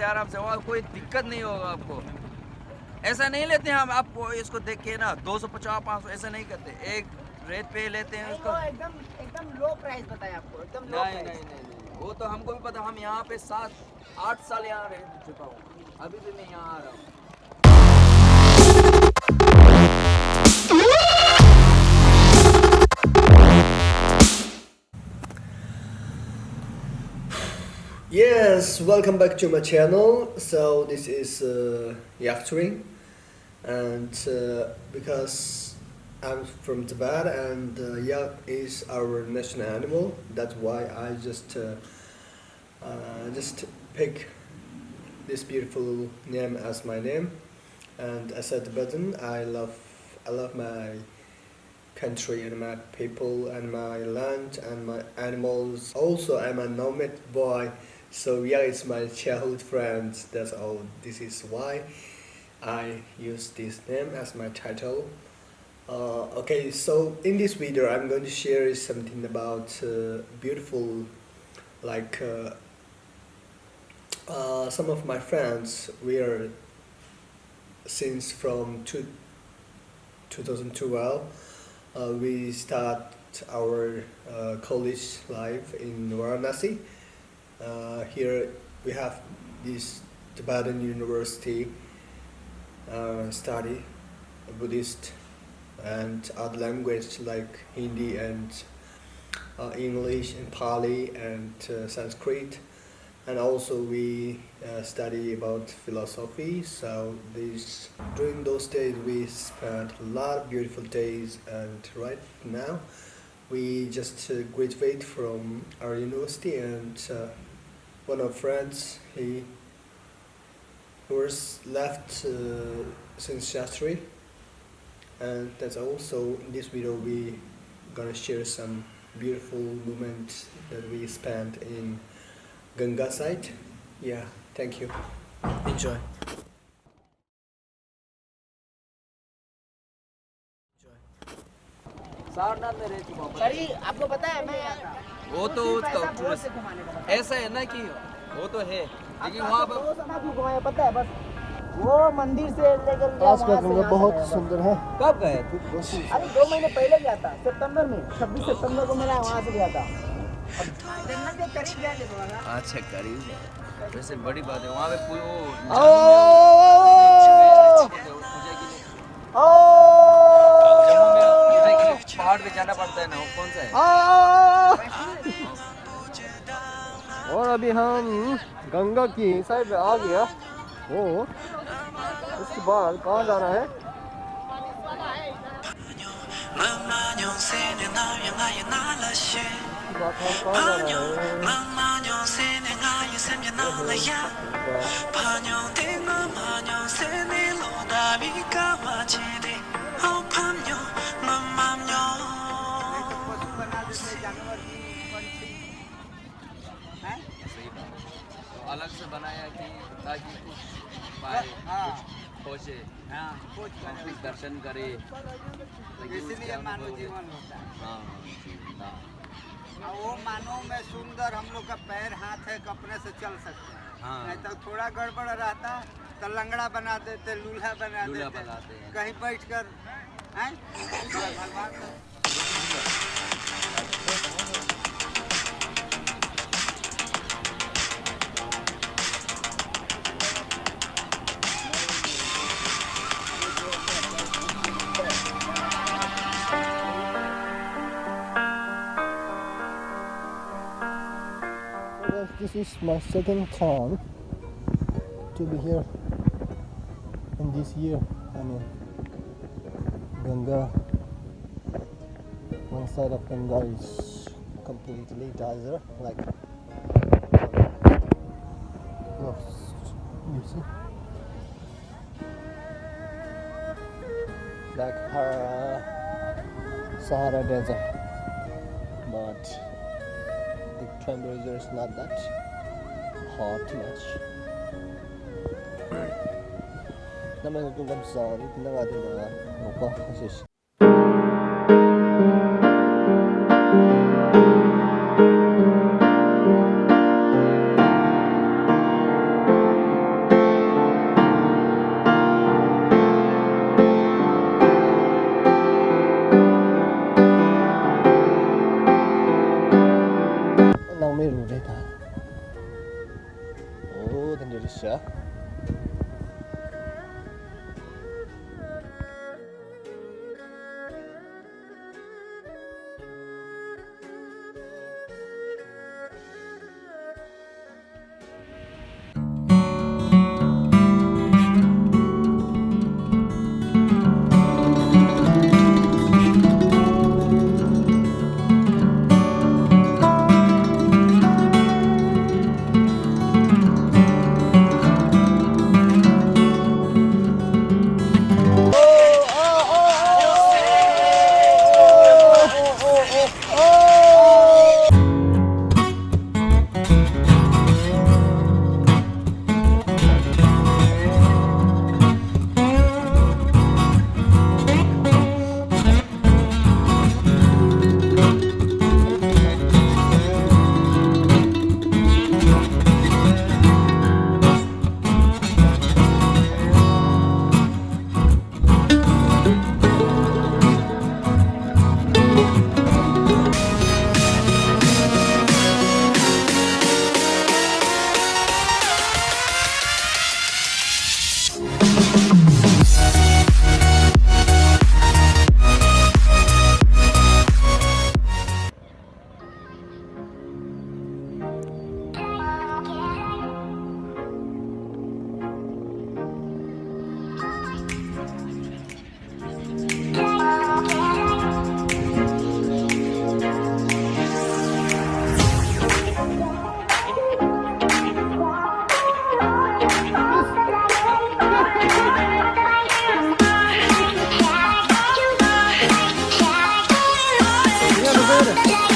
आराम से, और कोई दिक्कत नहीं होगा आपको। ऐसा नहीं लेते हैं हम आपको इसको देख के ना 250-500 ऐसा नहीं करते, एक रेट पे लेते हैं उसको। एकदम लो प्राइस बताया आपको, एकदम लो नहीं प्राइस। नहीं नहीं नहीं, वो तो हमको भी पता, हम यहाँ पे 7-8 साल यहाँ रह चुका हूँ, अभी भी मैं यहाँ आ रहा हूँ। Yes, welcome back to my channel. So this is yachtering, and because I'm from Tibet and yacht is our national animal, that's why I just pick this beautiful name as my name. And as a Tibetan, I love my country and my people and my land and my animals. Also, I'm a nomad boy, so yeah, it's my childhood friends. That's all. This is why I use this name as my title. Okay, so in this video, I'm going to share something about beautiful, like some of my friends. We are since from 2012. We start our college life in Varanasi. Here we have this Tibetan University, study Buddhist and other language like Hindi and English and Pali and Sanskrit. And also we study about philosophy. So during those days we spent a lot of beautiful days, and right now we just graduate from our university, and one of friends, he was left since Shastri, and that's also in this video we gonna share some beautiful moments that we spent in Ganga site. Yeah, thank you. Enjoy. Sarnath में रह चुका हूँ। Sir ये आपको पता है मैं वो तो पैसा बहुत से घुमाने का बता। ऐसा है ना कि वो तो है, लेकिन वहाँ पर वो सब आपको घुमाया पता है, बस वो मंदिर से लेकर गया आज का वहाँ से गंगा यहाँ बहुत तक आया बस। सुंदर है। कब गए थे? अरे 2 महीने पहले गया था, सितंबर में, 26 सितंबर को मेरा वहाँ से गया था। जन्नत के करीब गया था। अच्छा, करीब है, वैसे बड़ी बात है वहाँ पे पहाड़ पे जाना पड़ता है ना, वो कौन सा है? और अभी हम गंगा की साइड में आ गया। वो उसके बाद कहाँ जाना है? अलग से बनाया कि ताकि कुछ पाए, कुछ खोजे, कुछ दर्शन करे, इसलिए मानव जीवन होता है। हाँ, वो मानव में सुंदर हम लोग का पैर हाथ है, कपड़े से चल सकते हैं। हाँ। नहीं तो थोड़ा गड़बड़ रहता तो लंगड़ा बना देते, लूल्हा बना देते हैं। कहीं बैठ कर भगवान This is my second time to be here in this year. I mean, Ganga. One side of Ganga is completely desert, like you see, like Sahara Desert, but the temperature is not that hot much. naman kung kamsa dito na natin na mukha kasi ऊपर